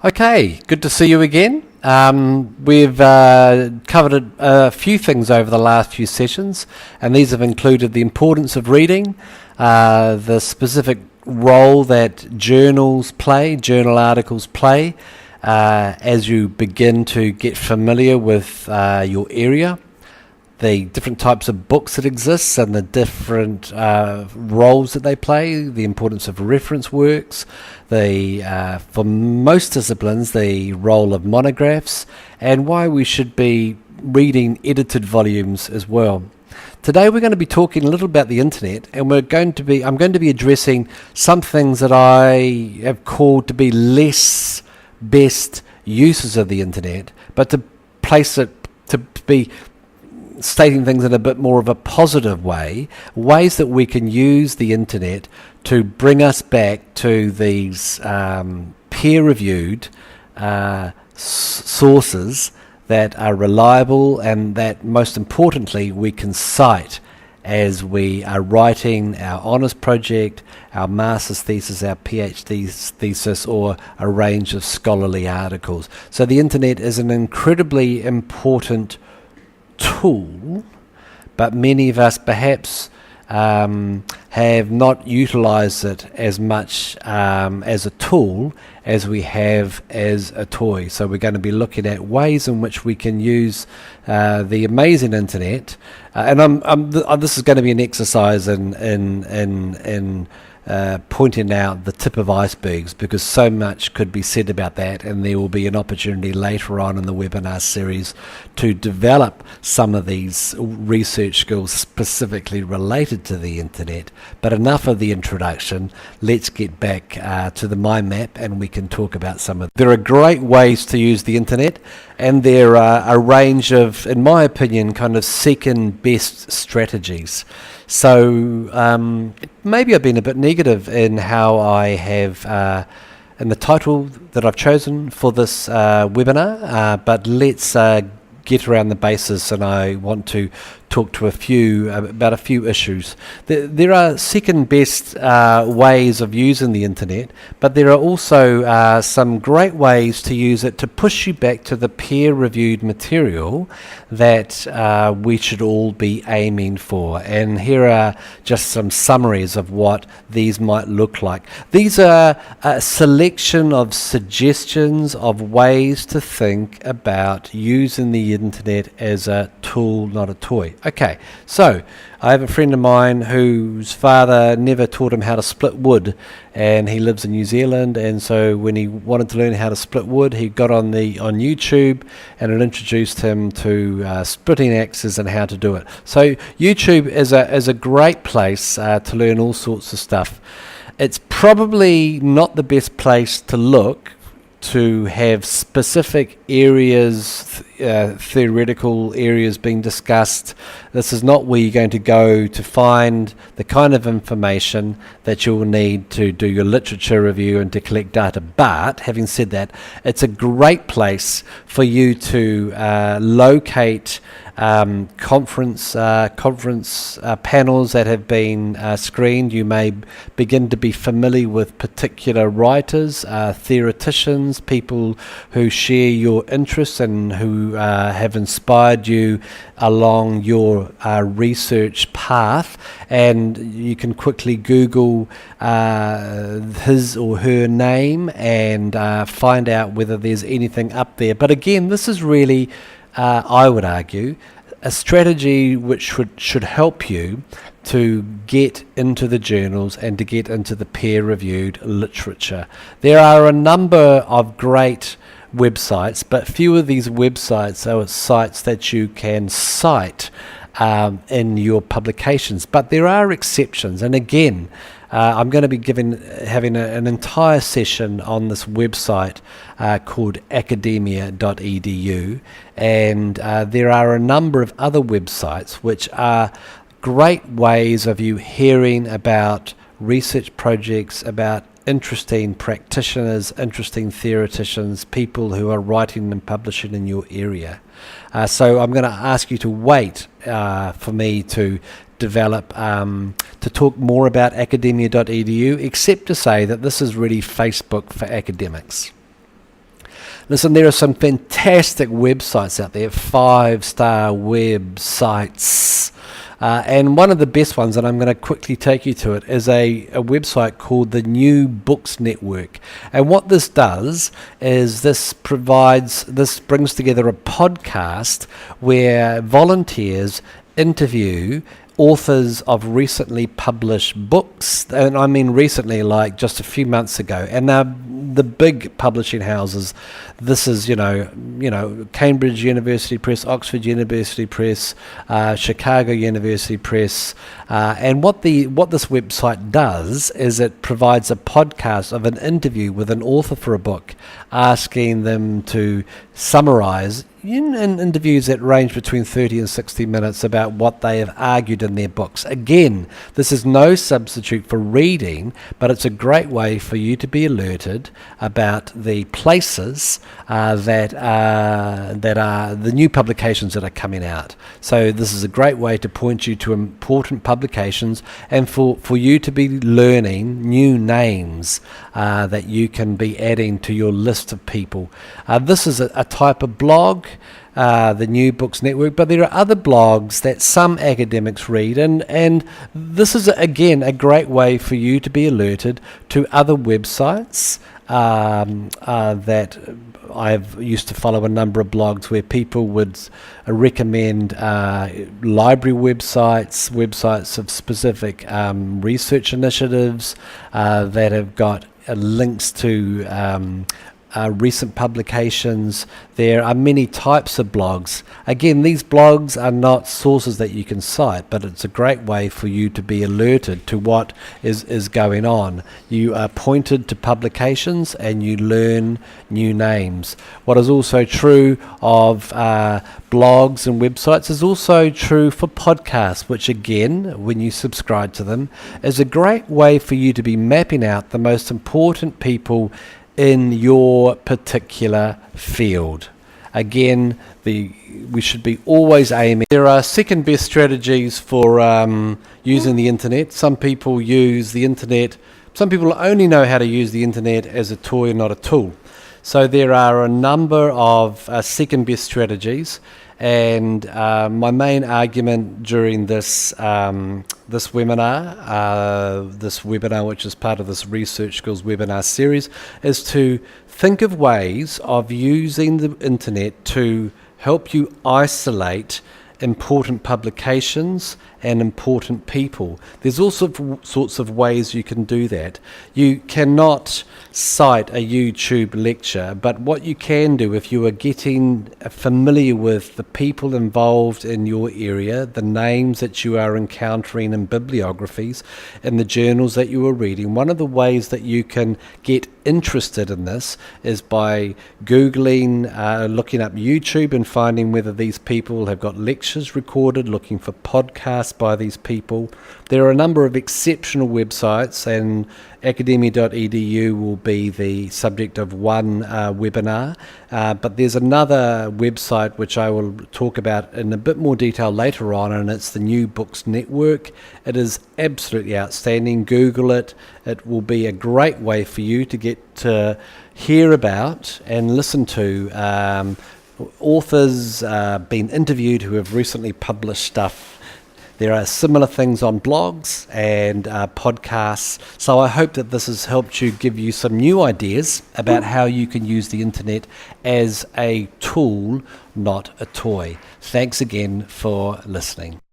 Okay, good to see you again. We've covered a few things over the last few sessions, and these have included the importance of reading, the specific role that journal articles play, as you begin to get familiar with your area, the different types of books that exist and the different roles that they play, the importance of reference works, for most disciplines, the role of monographs, and why we should be reading edited volumes as well. Today we're going to be talking a little about the internet, and I'm going to be addressing some things that I have called to be less best uses of the internet, but to place it to be stating things in a bit more of a positive way, ways that we can use the internet to bring us back to these peer-reviewed sources that are reliable and that, most importantly, we can cite as we are writing our honours project, our master's thesis, our PhD thesis, or a range of scholarly articles. So the internet is an incredibly important tool, but many of us perhaps have not utilised it as much as a tool as we have as a toy. So we're going to be looking at ways in which we can use the amazing internet, and this is going to be an exercise in pointing out the tip of icebergs, because so much could be said about that, and there will be an opportunity later on in the webinar series to develop some of these research skills specifically related to the internet. But enough of the introduction, let's get back to the mind map and we can talk about some of them. There are great ways to use the internet, and there are a range of, in my opinion, kind of second best strategies. So maybe I've been a bit negative in how I have in the title that I've chosen for this webinar, but let's get around the basis, and I want to talk to about a few issues. There are second best ways of using the internet, but there are also some great ways to use it to push you back to the peer-reviewed material that we should all be aiming for. And here are just some summaries of what these might look like. These are a selection of suggestions of ways to think about using the internet as a tool, not a toy. Okay, so I have a friend of mine whose father never taught him how to split wood, and he lives in New Zealand, and so when he wanted to learn how to split wood, he got on YouTube, and it introduced him to splitting axes and how to do it. So YouTube is a great place to learn all sorts of stuff. It's probably not the best place to look to have specific areas, theoretical areas being discussed. This is not where you're going to go to find the kind of information that you'll need to do your literature review and to collect data. But having said that, it's a great place for you to locate conference panels that have been screened. You may begin to be familiar with particular writers, theoreticians, people who share your interests and who have inspired you along your research path, and you can quickly Google his or her name and find out whether there's anything up there. But again, this is really I would argue, a strategy which should help you to get into the journals and to get into the peer-reviewed literature. There are a number of great websites, but few of these websites are sites that you can cite in your publications. But there are exceptions, and again, I'm going to be having an entire session on this website called academia.edu, and there are a number of other websites which are great ways of you hearing about research projects, about interesting practitioners, interesting theoreticians, people who are writing and publishing in your area. So I'm going to ask you to wait for me to develop to talk more about academia.edu, except to say that this is really Facebook for academics. Listen, there are some fantastic websites out there, 5-star websites. And one of the best ones, and I'm going to quickly take you to it, is a website called the New Books Network. And what this does is this brings together a podcast where volunteers interview authors of recently published books, and I mean recently, like just a few months ago. And now the big publishing houses, this is Cambridge University Press, Oxford University Press, Chicago University Press, and what this website does is it provides a podcast of an interview with an author for a book, asking them to summarize in interviews that range between 30 and 60 minutes about what they have argued in their books. Again, this is no substitute for reading, but it's a great way for you to be alerted about the places that are the new publications that are coming out. So this is a great way to point you to important publications, and for you to be learning new names that you can be adding to your list of people. This is a type of blog, the New Books Network, but there are other blogs that some academics read, and this is again a great way for you to be alerted to other websites that I've used to follow a number of blogs where people would recommend library websites of specific research initiatives that have got links to recent publications. There are many types of blogs. Again, these blogs are not sources that you can cite, but it's a great way for you to be alerted to what is going on. You are pointed to publications and you learn new names. What is also true of blogs and websites is also true for podcasts, which again, when you subscribe to them, is a great way for you to be mapping out the most important people in your particular field. Again, we should be always aiming. There are second-best strategies for using the internet. Some people use the internet. Some people only know how to use the internet as a toy, not a tool. So there are a number of second-best strategies. And my main argument during this webinar, which is part of this Research Skills webinar series, is to think of ways of using the internet to help you isolate important publications and important people. There's all sorts of ways you can do that. You cannot cite a YouTube lecture, but what you can do, if you are getting familiar with the people involved in your area, the names that you are encountering in bibliographies, in the journals that you are reading, one of the ways that you can get interested in this is by Googling, looking up YouTube and finding whether these people have got lectures recorded, looking for podcasts by these people. There are a number of exceptional websites, and academia.edu will be the subject of one webinar, but there's another website which I will talk about in a bit more detail later on, and it's the New Books Network. It is absolutely outstanding. Google it. It will be a great way for you to get to hear about and listen to authors being interviewed who have recently published stuff. There are similar things on blogs and podcasts. So I hope that this has helped you, give you some new ideas about how you can use the internet as a tool, not a toy. Thanks again for listening.